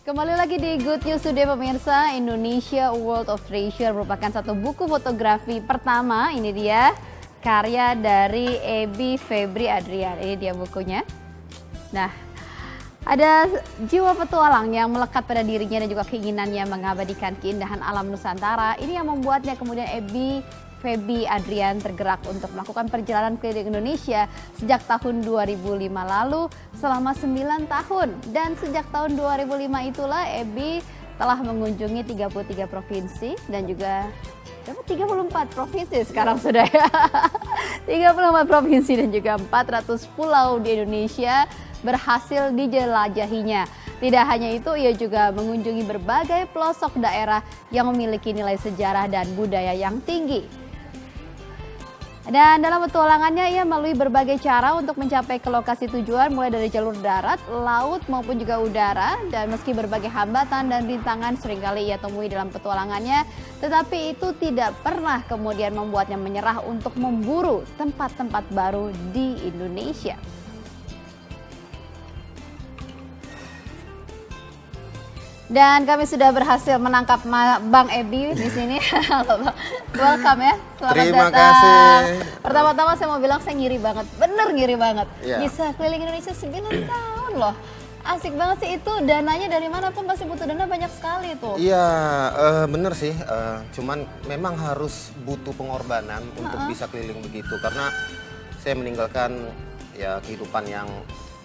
Kembali lagi di Good News Today pemirsa. Indonesia World of Treasure merupakan satu buku fotografi pertama. Ini dia karya dari Ebi Febri Adrian. Ini dia bukunya. Nah, ada jiwa petualang yang melekat pada dirinya dan juga keinginannya mengabadikan keindahan alam Nusantara. Ini yang membuatnya kemudian Ebi Febri Adrian tergerak untuk melakukan perjalanan keliling Indonesia sejak tahun 2005 lalu selama 9 tahun. Dan sejak tahun 2005 itulah Ebi telah mengunjungi 33 provinsi dan juga 34 provinsi sekarang sudah ya. 34 provinsi dan juga 400 pulau di Indonesia berhasil dijelajahinya. Tidak hanya itu, ia juga mengunjungi berbagai pelosok daerah yang memiliki nilai sejarah dan budaya yang tinggi. Dan dalam petualangannya ia melalui berbagai cara untuk mencapai ke lokasi tujuan mulai dari jalur darat, laut maupun juga udara. Dan meski berbagai hambatan dan rintangan seringkali ia temui dalam petualangannya, tetapi itu tidak pernah kemudian membuatnya menyerah untuk memburu tempat-tempat baru di Indonesia. Dan kami sudah berhasil menangkap Bang Ebi di sini. Welcome ya. Selamat Terima datang. kasih. Pertama-tama saya mau bilang saya ngiri banget. Bener ngiri banget. Yeah. Bisa keliling Indonesia 9 tahun loh. Asik banget sih itu. Dananya dari mana pun pasti butuh dana banyak sekali tuh. Iya, bener sih. Cuman memang harus butuh pengorbanan untuk bisa keliling begitu. Karena saya meninggalkan ya kehidupan yang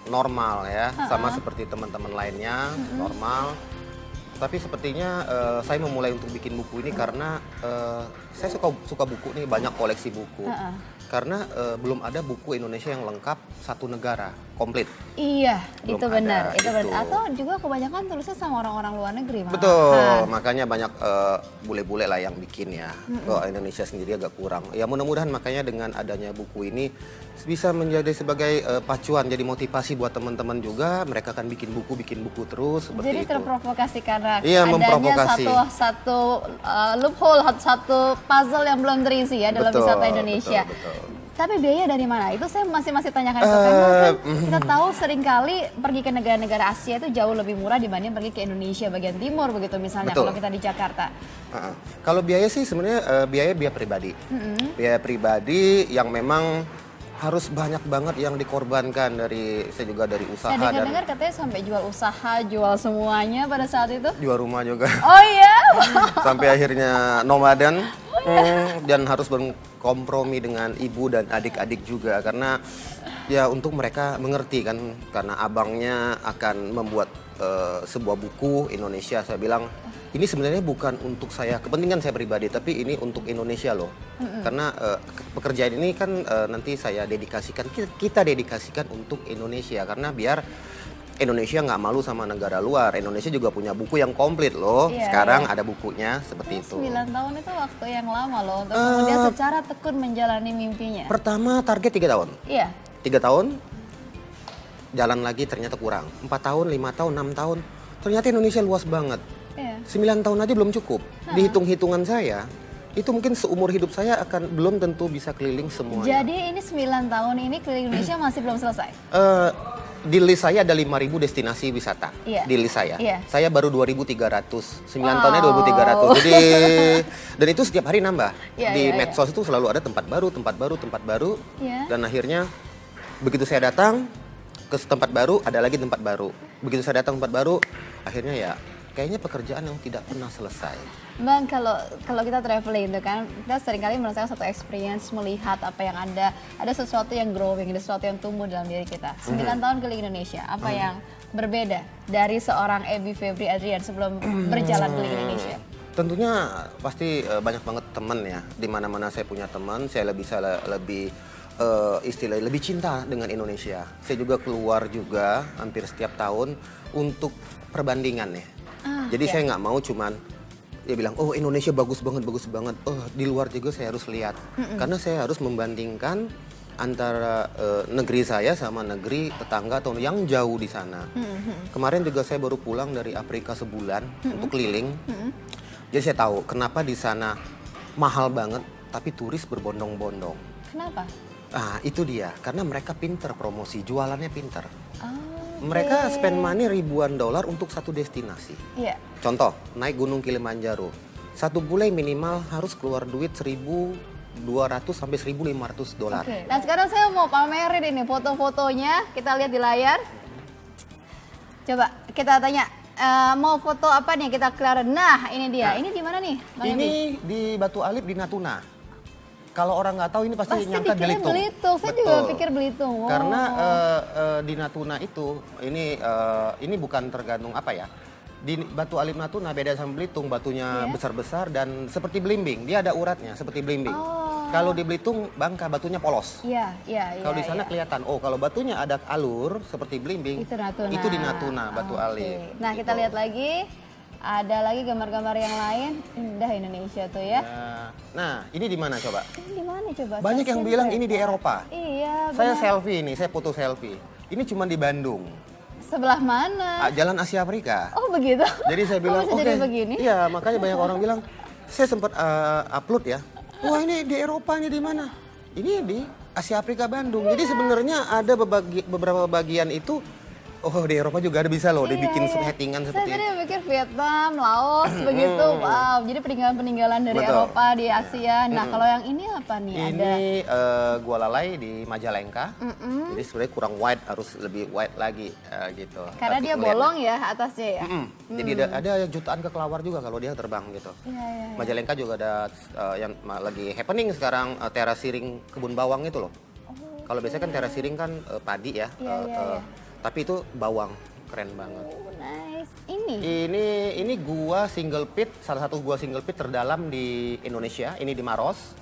normal ya. Sama seperti teman-teman lainnya, normal. Tapi sepertinya saya memulai untuk bikin buku ini karena saya suka buku nih, banyak koleksi buku. Karena belum ada buku Indonesia yang lengkap satu negara, komplit. Iya, Belum itu ada, benar. Itu benar. itu. Atau juga kebanyakan tulisnya sama orang-orang luar negeri malah. Betul, makanya banyak bule-bule lah yang bikin ya. Kalau Indonesia sendiri agak kurang. Ya mudah-mudahan makanya dengan adanya buku ini bisa menjadi sebagai pacuan, jadi motivasi buat teman-teman juga. Mereka akan bikin buku terus seperti Jadi itu. terprovokasi karena Iya, adanya memprovokasi. satu loophole, satu puzzle yang belum terisi ya dalam wisata Indonesia. Betul. Tapi biaya dari mana? Itu saya masih tanyakan itu karena kan kita tahu seringkali pergi ke negara-negara Asia itu jauh lebih murah dibanding pergi ke Indonesia bagian timur begitu misalnya. Betul. Kalau kita di Jakarta. Kalau biaya sih sebenarnya biaya pribadi. Biaya pribadi yang memang harus banyak banget yang dikorbankan dari saya juga dari usaha Saya dan dengar katanya sampai jual usaha, jual semuanya pada saat itu. jual rumah juga. Oh iya? Sampai akhirnya nomaden dan harus berkompromi dengan ibu dan adik-adik juga karena ya untuk mereka mengerti kan karena abangnya akan membuat sebuah buku Indonesia. Saya bilang ini sebenarnya bukan untuk saya, kepentingan saya pribadi, tapi ini untuk Indonesia loh. Karena pekerjaan ini kan nanti saya dedikasikan, kita dedikasikan untuk Indonesia karena biar Indonesia nggak malu sama negara luar. Indonesia juga punya buku yang komplit loh. Iya, Sekarang iya. ada bukunya seperti itu. 9 tahun itu waktu yang lama loh untuk kemudian secara tekun menjalani mimpinya. Pertama target 3 tahun. Iya. 3 tahun, jalan lagi ternyata kurang. 4 tahun, 5 tahun, 6 tahun. Ternyata Indonesia luas banget. Iya. 9 tahun aja belum cukup. Dihitung-hitungan saya, itu mungkin seumur hidup saya akan belum tentu bisa keliling semuanya. Jadi ini 9 tahun ini keliling Indonesia masih belum selesai? Di list saya ada 5.000 destinasi wisata. Iya. Di list saya. Iya. Saya baru 2.300. 9 Wow. tahunnya 2.300. Jadi dan itu setiap hari nambah. Iya, Di iya, medsos itu selalu ada tempat baru. Iya. Dan akhirnya begitu saya datang ke tempat baru, ada lagi tempat baru. Begitu saya datang tempat baru, akhirnya ya kayaknya pekerjaan yang tidak pernah selesai. Bang, kalau kita traveling itu kan, kita seringkali merasakan satu experience melihat apa yang ada sesuatu yang growing, ada sesuatu yang tumbuh dalam diri kita. 9 tahun keliling Indonesia, apa yang berbeda dari seorang Ebi Febri Adrian sebelum berjalan keliling Indonesia? Tentunya pasti banyak banget teman ya. Di mana-mana saya punya teman, saya bisa lebih istilahnya lebih cinta dengan Indonesia. Saya juga keluar juga hampir setiap tahun untuk perbandingan ya. Jadi saya nggak mau cuman dia bilang, oh Indonesia bagus banget. Oh di luar juga saya harus lihat. Karena saya harus membandingkan antara negeri saya sama negeri tetangga atau yang jauh di sana. Kemarin juga saya baru pulang dari Afrika sebulan untuk keliling. Jadi saya tahu kenapa di sana mahal banget, tapi turis berbondong-bondong. Kenapa? Ah itu dia, karena mereka pinter promosi, jualannya pinter. Oh. Mereka spend money ribuan dolar untuk satu destinasi. Iya. Contoh, naik Gunung Kilimanjaro. Satu bulan minimal harus keluar duit 1.200 sampai 1.500 dolar. Oke. Nah sekarang saya mau pamerin ini foto-fotonya. Kita lihat di layar. Coba kita tanya. Mau foto apa nih kita kelar? Nah ini dia. Ini di mana nih? Bang Ini Ebi? di Batu Alif di Natuna. Kalau orang nggak tahu ini pasti nyangka dikira Belitung. Belitung. Saya Betul. juga pikir Belitung. Wow. Karena di Natuna itu ini bukan tergantung apa ya. Di Batu Alif Natuna beda sama Belitung, batunya besar-besar dan seperti belimbing. Dia ada uratnya seperti belimbing. Kalau di Belitung Bangka batunya polos. Iya. Kalau di sana kelihatan, oh kalau batunya ada alur seperti belimbing, Itu Natuna. itu di Natuna, Batu Oke. Alif. Nah kita Gitu. lihat lagi. Ada lagi gambar-gambar yang lain. Indah Indonesia tuh ya. Nah, ini di mana coba? Ini di mana coba? Banyak yang Stasiun bilang kereta. ini di Eropa. Iya. Saya benar. selfie ini, saya foto selfie. Ini cuma di Bandung, Sebelah mana? Jalan Asia Afrika. Oh begitu. Jadi saya bilang, bisa oke, jadi begini? iya makanya banyak orang bilang, saya sempat upload ya, wah ini di Eropa ini di mana? Ini di Asia Afrika Bandung. Jadi sebenarnya ada beberapa bagian itu, oh di Eropa juga ada bisa loh, dibikin settingan Saya seperti tadi itu. mikir Vietnam, Laos, begitu. Wow, jadi peninggalan-peninggalan dari Betul. Eropa di Asia. Nah, kalau yang ini apa nih? Ada. Ini Gua Lalai di Majalengka. Jadi sebenarnya kurang wide, harus lebih wide lagi gitu. Karena Tapi dia ngeliatnya. bolong ya atasnya ya. Jadi ada jutaan kekelawar juga kalau dia terbang gitu. Iya. Majalengka juga ada yang lagi happening sekarang, terasiring kebun bawang itu loh. Kalau biasanya kan terasiring kan padi ya, Iya. tapi itu bawang, keren banget. Oh, nice. Ini. Ini gua single pit, salah satu gua single pit terdalam di Indonesia, ini di Maros.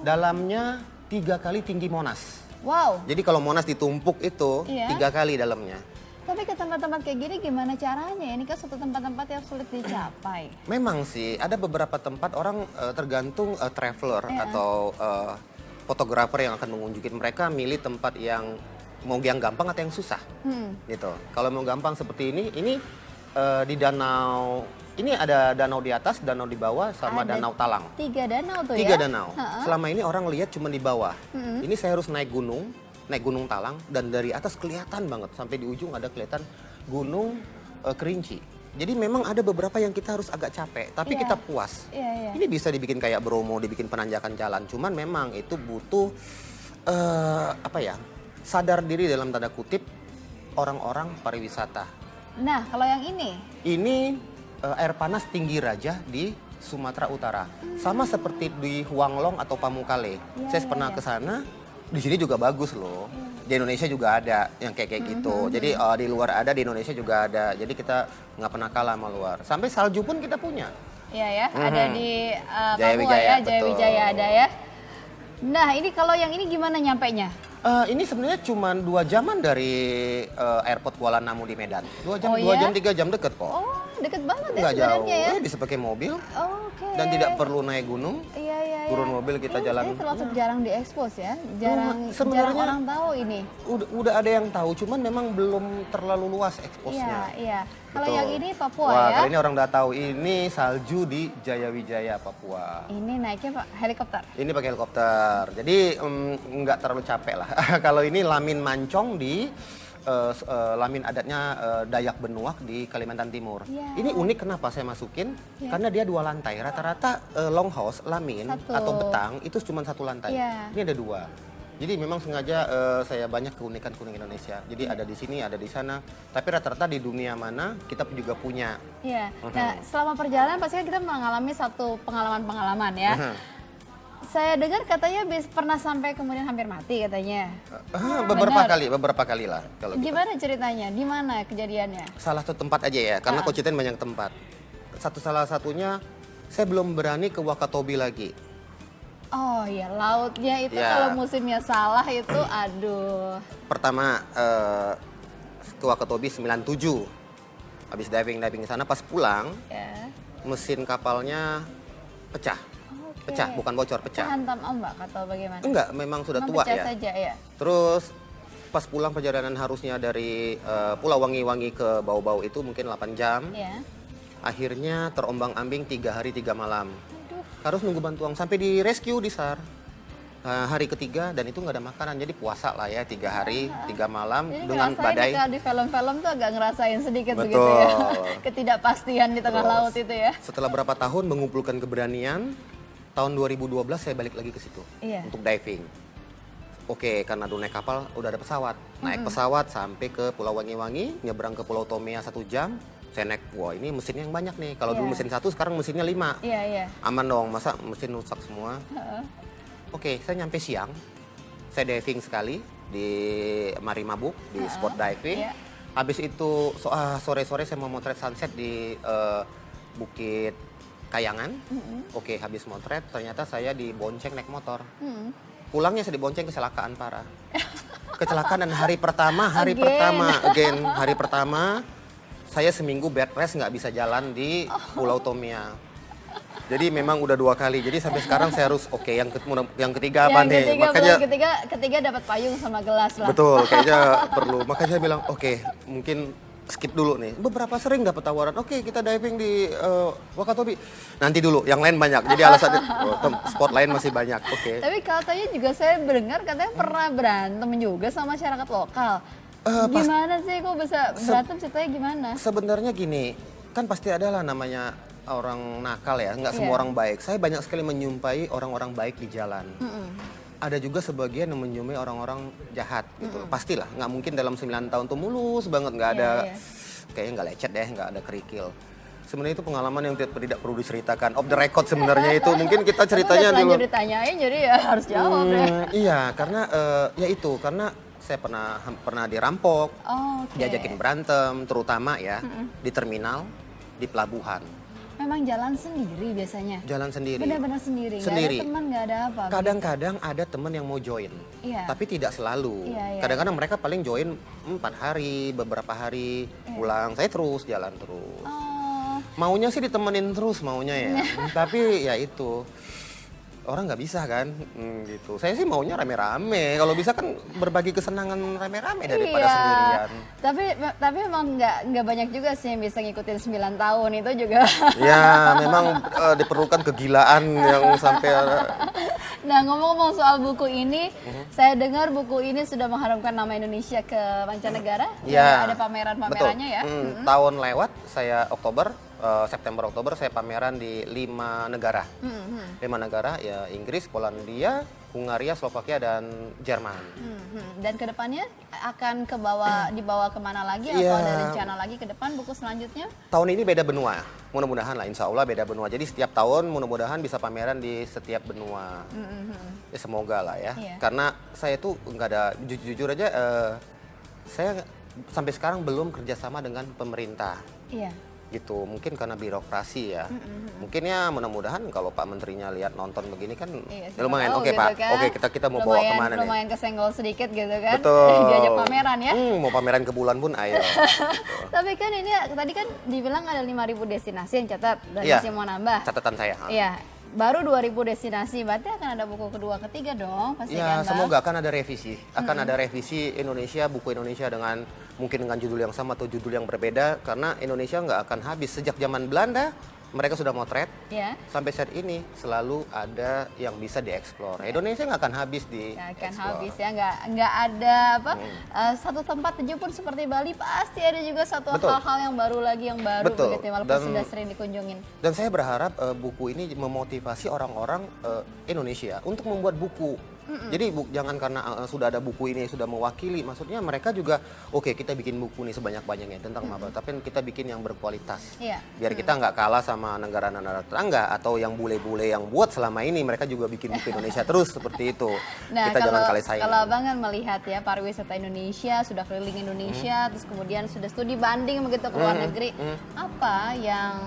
Dalamnya 3 kali tinggi Monas. Wow. Jadi kalau Monas ditumpuk itu Iya. 3 kali dalamnya. Tapi ke tempat-tempat kayak gini gimana caranya? Ini kan suatu tempat-tempat yang sulit dicapai. Memang sih ada beberapa tempat orang tergantung traveler atau fotografer yang akan mengunjukkan mereka milih tempat yang mau yang gampang atau yang susah gitu. Kalau mau gampang seperti ini di danau, ini ada danau di atas, danau di bawah sama Ada danau Talang. 3 danau tuh ya? 3 danau. Selama ini orang lihat cuma di bawah. Ini saya harus naik gunung Talang dan dari atas kelihatan banget sampai di ujung ada kelihatan gunung Kerinci. Jadi memang ada beberapa yang kita harus agak capek, tapi Iya. kita puas. Iya. Ini bisa dibikin kayak Bromo, dibikin penanjakan jalan. Cuman memang itu butuh sadar diri dalam tanda kutip orang-orang pariwisata. Nah, kalau yang ini? Ini air panas tinggi raja di Sumatera Utara. Sama seperti di Huanglong atau Pamukkale. Saya pernah ke sana, di sini juga bagus loh. Di Indonesia juga ada yang kayak gitu. Jadi di luar ada, di Indonesia juga ada. Jadi kita nggak pernah kalah sama luar. Sampai salju pun kita punya. Iya ya, ada di Papua Jayawijaya, ya, betul. Jayawijaya ada ya. Nah, ini kalau yang ini gimana nyampainya? Ini sebenarnya cuma 2 jaman dari airport Kuala Namu di Medan. 2 jam, Oh, 2 ya? jam 3 jam deket kok. Oh, deket banget ya Nggak jauh, sebenarnya ya. bisa pakai mobil Oke. dan tidak perlu naik gunung. Iya. Turun mobil kita Ini jalan. termasuk jarang diekspos ya, jarang sebenarnya- orang tahu ini. Udah ada yang tahu, cuman memang belum terlalu luas eksposnya. Iya. Kalau Betul. yang ini Papua Wah, ya. kali ini orang udah tahu ini salju di Jayawijaya, Papua. Ini naiknya Pak helikopter. Ini pakai helikopter, jadi nggak terlalu capek lah. Kalau ini Lamin Mancong di lamin adatnya Dayak Benuak di Kalimantan Timur. Iya. Ini unik kenapa saya masukin? Karena dia 2 lantai. Rata-rata longhouse, lamin Satu. atau betang itu cuma 1 lantai. Iya. Ini ada 2. Jadi memang sengaja saya banyak keunikan Indonesia. Jadi ada di sini, ada di sana. Tapi rata-rata di dunia mana kita juga punya. Iya. Nah, selama perjalanan pasti kan kita mengalami satu pengalaman-pengalaman ya. Saya dengar katanya pernah sampai kemudian hampir mati katanya. Beberapa kali lah. Kalau gitu. Gimana ceritanya? Di mana kejadiannya? Salah satu tempat aja ya, karena Coach Iten banyak tempat. Salah satunya saya belum berani ke Wakatobi lagi. Oh ya, lautnya itu Ya. kalau musimnya salah itu aduh. Pertama ke Wakatobi 97. Habis diving ke sana, pas pulang Ya. mesin kapalnya pecah. Oke. Pecah, bukan bocor, pecah. Hantam ombak atau bagaimana? Enggak, memang sudah Memang tua pecah ya. saja ya. Terus pas pulang perjalanan harusnya dari Pulau Wangi-Wangi ke Bau-Bau itu mungkin 8 jam. Ya. Akhirnya terombang-ambing 3 hari 3 malam. Aduh. Harus nunggu bantuan sampai di rescue di SAR. hari ketiga dan itu nggak ada makanan, jadi puasa lah ya 3 hari 3 malam Jadi dengan ngerasain badai. kalau di film-film tuh agak ngerasain sedikit Betul. begitu ya. Ketidakpastian di tengah Terus, laut itu ya. Setelah berapa tahun mengumpulkan keberanian, tahun 2012 saya balik lagi ke situ Iya. untuk diving. Oke, karena dulu naik kapal udah ada pesawat. Naik pesawat sampai ke Pulau Wangi-Wangi, nyebrang ke Pulau Tomea 1 jam. Saya naik, wah ini mesinnya yang banyak nih. Kalau dulu Iya. mesin 1, sekarang mesinnya 5. Iya, iya. Aman dong, masa mesin rusak semua. Heeh. Oke, saya nyampe siang. Saya diving sekali di Marimabuk, di spot diving. Iya. Habis itu sore-sore saya mau motret sunset di Bukit Kayangan. Oke, habis motret ternyata saya dibonceng naik motor. Pulangnya saya dibonceng, kecelakaan parah. Kecelakaan dan hari pertama, hari pertama saya seminggu bed rest, nggak bisa jalan di Pulau Tomia. Jadi memang udah 2 kali. Jadi sampai sekarang saya harus yang ketiga apa nih? Ketiga dapat payung sama gelas lah. Betul, kayaknya perlu. Makanya saya bilang, oke, mungkin skip dulu nih. Beberapa sering dapat tawaran, oke kita diving di Wakatobi. Nanti dulu, yang lain banyak. Jadi alasannya, spot lain masih banyak. Oke. Tapi katanya juga saya dengar katanya pernah berantem juga sama masyarakat lokal. Gimana sih kok bisa berantem, ceritanya gimana? Sebenarnya gini, kan pasti ada lah namanya orang nakal ya, nggak semua orang baik. Saya banyak sekali menyumpai orang-orang baik di jalan. Ada juga sebagian yang menyumpai orang-orang jahat gitu. Pastilah, nggak mungkin dalam 9 tahun tuh mulus banget, nggak ada, kayaknya nggak lecet deh, nggak ada kerikil. Sebenarnya itu pengalaman yang tidak perlu diceritakan. Off the record sebenarnya itu, mungkin kita ceritanya dulu. Terlanjur ditanyain, jadi ya harus jawab ya. Iya, karena karena saya pernah dirampok, diajakin berantem, terutama ya di terminal, di pelabuhan. Memang jalan sendiri biasanya? Jalan sendiri. Benar-benar sendiri? Sendiri. Nggak ada teman, nggak ada apa? Kadang-kadang ada teman yang mau join, tapi tidak selalu. Kadang-kadang mereka paling join 4 hari, beberapa hari, pulang. Saya terus jalan terus. Maunya sih ditemenin terus maunya ya, tapi ya itu. Orang nggak bisa kan, gitu. Saya sih maunya rame-rame. Kalau bisa kan berbagi kesenangan rame-rame daripada sendirian. Tapi emang nggak banyak juga sih yang bisa ngikutin 9 tahun itu juga. Ya, memang diperlukan kegilaan yang sampai. Nah, ngomong-ngomong soal buku ini, saya dengar buku ini sudah mengharumkan nama Indonesia ke mancanegara. Ya, ada pamerannya ya. Tahun lewat, saya September-Oktober saya pameran di 5 negara. 5 negara ya, Inggris, Polandia, Hungaria, Slovakia, dan Jerman. Dan kedepannya akan dibawa kemana lagi? Atau ada rencana lagi ke depan buku selanjutnya? Tahun ini beda benua, mudah-mudahan lah, insya Allah beda benua. Jadi setiap tahun mudah-mudahan bisa pameran di setiap benua. Ya, semoga lah ya. Karena saya tuh nggak ada, jujur aja, saya sampai sekarang belum kerjasama dengan pemerintah. Iya. Gitu, mungkin karena birokrasi ya. Mungkin ya mudah-mudahan kalau Pak Menterinya lihat nonton begini kan lumayan oke, Pak. Kan? Oke, kita mau bawa kemana nih? Lumayan kesenggol sedikit gitu kan. Betul. Diajak pameran ya. Mau pameran ke bulan pun ayo. Tapi kan ini tadi kan dibilang ada 5.000 destinasi yang catat dan masih mau nambah. Catatan saya. Iya. Baru 2.000 destinasi, berarti akan ada buku kedua, ketiga dong pasti ya, kan, semoga akan ada revisi. Akan ada revisi Indonesia, buku Indonesia mungkin dengan judul yang sama atau judul yang berbeda. Karena Indonesia nggak akan habis. Sejak zaman Belanda, mereka sudah motret. Sampai saat ini selalu ada yang bisa dieksplor. Indonesia nggak akan habis Nggak akan habis ya, nggak ada apa. Satu tempat tujuh pun seperti Bali pasti ada juga hal-hal yang baru lagi, yang baru begitu, walaupun sudah sering dikunjungin. Dan saya berharap buku ini memotivasi orang-orang Indonesia untuk membuat buku. Jadi jangan karena sudah ada buku ini sudah mewakili, maksudnya mereka juga oke, kita bikin buku nih sebanyak-banyaknya tentang maba, tapi kita bikin yang berkualitas. Biar kita nggak kalah sama negara-negara tetangga atau yang bule-bule yang buat selama ini, mereka juga bikin buku Indonesia terus seperti itu. Nah, kita jangan kalah saing. Kalau Abang kan melihat ya pariwisata Indonesia, sudah keliling Indonesia, terus kemudian sudah studi banding begitu ke luar negeri, apa yang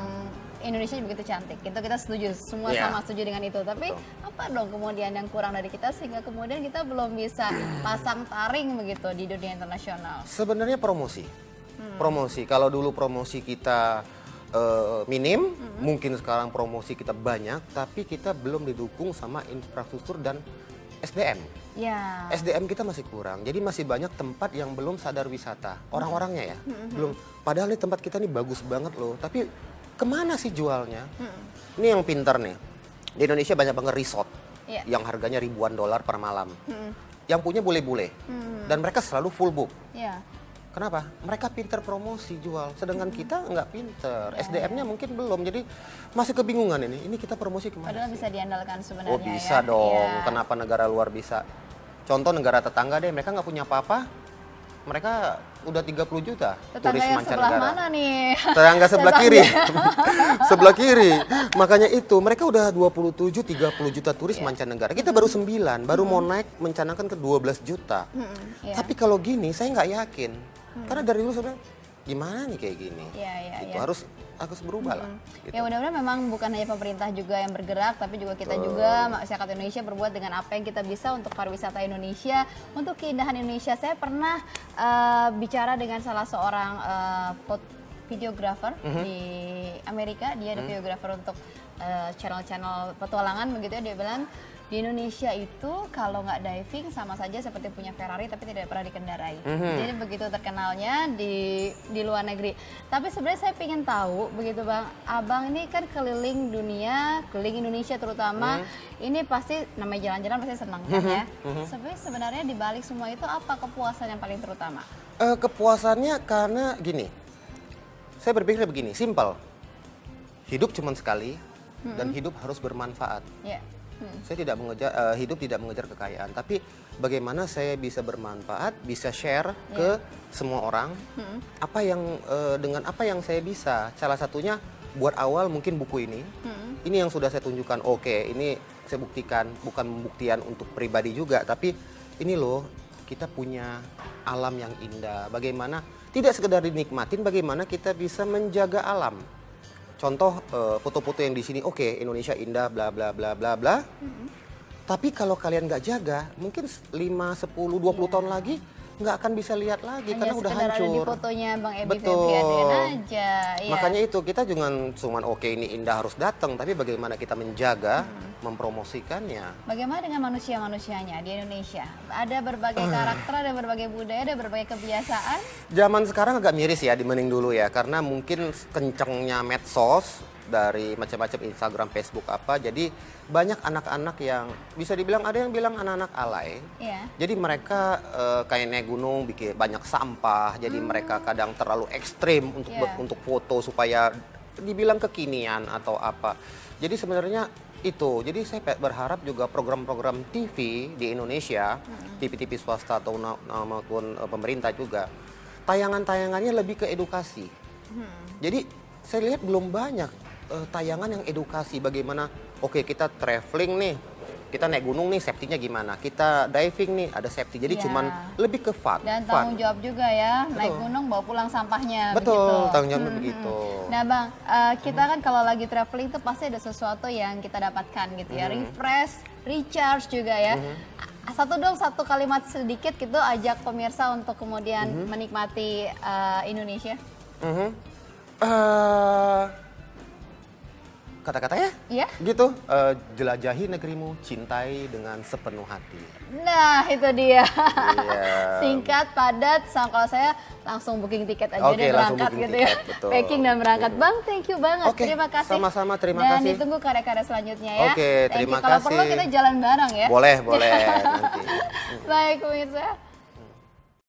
Indonesia begitu cantik, kita setuju, semua sama setuju dengan itu. Tapi apa dong kemudian yang kurang dari kita sehingga kemudian kita belum bisa pasang taring begitu di dunia internasional? Sebenarnya promosi. Kalau dulu promosi kita minim, mungkin sekarang promosi kita banyak, tapi kita belum didukung sama infrastruktur dan SDM. SDM kita masih kurang, jadi masih banyak tempat yang belum sadar wisata. Orang-orangnya ya, belum. Padahal ini tempat kita nih bagus banget loh, tapi kemana sih jualnya? Ini yang pintar nih. Di Indonesia banyak banget resort. Iya. yang harganya ribuan dolar per malam. Yang punya bule-bule. Dan mereka selalu full book. Iya. Kenapa? Mereka pinter promosi jual, sedangkan kita nggak pinter. SDM-nya mungkin belum, jadi masih kebingungan ini. Ini kita promosi kemana Padahal sih? bisa diandalkan sebenarnya. Oh bisa ya. dong, Iya. kenapa negara luar bisa? Contoh negara tetangga deh, mereka nggak punya apa-apa, mereka udah 30 juta Tetangga turis yang sebelah mancanegara. mana nih? Tetangga sebelah kiri, sebelah kiri. Makanya itu, mereka udah 27-30 juta turis mancanegara. Kita baru 9, baru mau naik mencanangkan ke 12 juta. Iya. Tapi kalau gini, saya nggak yakin. Karena dari dulu sebenarnya, gimana nih kayak gini? Iya. Itu harus berubah lah. Gitu. Ya mudah-mudahan memang bukan hanya pemerintah juga yang bergerak, tapi juga kita juga masyarakat Indonesia berbuat dengan apa yang kita bisa untuk pariwisata Indonesia, untuk keindahan Indonesia. Saya pernah bicara dengan salah seorang videographer di Amerika. Dia ada videographer untuk channel-channel petualangan begitu ya. Dia bilang di Indonesia itu kalau nggak diving sama saja seperti punya Ferrari tapi tidak pernah dikendarai. Jadi begitu terkenalnya di luar negeri. Tapi sebenarnya saya ingin tahu begitu Bang, Abang ini kan keliling dunia, keliling Indonesia terutama. Ini pasti namanya jalan-jalan pasti senang kan ya. Sebenarnya di balik semua itu apa kepuasan yang paling terutama? Kepuasannya karena gini, saya berpikir begini, simpel. Hidup cuma sekali dan hidup harus bermanfaat. Ya. Saya tidak mengejar hidup tidak mengejar kekayaan, tapi bagaimana saya bisa bermanfaat, bisa share ke semua orang apa yang dengan apa yang saya bisa. Salah satunya buat awal mungkin buku ini. Ini yang sudah saya tunjukkan. Oke, ini saya buktikan, bukan pembuktian untuk pribadi juga, tapi ini loh kita punya alam yang indah. Bagaimana tidak sekedar dinikmatin, bagaimana kita bisa menjaga alam. Contoh foto-foto yang di sini, oke, Indonesia indah, bla bla bla bla bla. Tapi kalau kalian nggak jaga, mungkin 5, 10, 20 tahun lagi nggak akan bisa lihat lagi karena udah sekedar ada di hancur. fotonya Bang Ebi Betul. Febrian aja. Iya. Makanya itu kita cuman oke ini indah harus datang, tapi bagaimana kita menjaga, mempromosikannya. Bagaimana dengan manusia-manusianya di Indonesia? Ada berbagai karakter, ada berbagai budaya, ada berbagai kebiasaan. Zaman sekarang agak miris ya dibanding dulu ya, karena mungkin kencengnya medsos dari macam-macam Instagram, Facebook apa, jadi banyak anak-anak yang bisa dibilang, ada yang bilang anak-anak alay. Iya. Jadi mereka kayak naik gunung bikin banyak sampah, jadi mereka kadang terlalu ekstrim untuk foto supaya dibilang kekinian atau apa. Jadi sebenarnya itu, jadi saya berharap juga program-program TV di Indonesia, TV-TV swasta atau maupun pemerintah juga, tayangan-tayangannya lebih ke edukasi. Jadi saya lihat belum banyak tayangan yang edukasi bagaimana, oke kita traveling nih, kita naik gunung nih, safety-nya gimana, kita diving nih, ada safety, jadi cuman lebih ke fun. Dan tanggung jawab juga ya, naik gunung bawa pulang sampahnya. Betul, begitu. tanggung jawab begitu. Nah Bang, kita kan kalau lagi traveling tuh pasti ada sesuatu yang kita dapatkan gitu ya, refresh, recharge juga ya. Satu kalimat sedikit gitu ajak pemirsa untuk kemudian menikmati Indonesia. Kata-katanya? Iya. Gitu, jelajahi negerimu, cintai dengan sepenuh hati. Nah itu dia. Iya. Singkat, padat, kalau saya langsung booking tiket aja Oke, deh langsung berangkat booking gitu ya. tiket, betul. Packing dan berangkat. Bang, thank you banget. Oke, Terima kasih. sama-sama, terima dan kasih. Dan ditunggu karya-karya selanjutnya ya. Oke, Thank terima you. Kalau kasih. perlu kita jalan bareng ya. Boleh nanti. Baik pemirsa.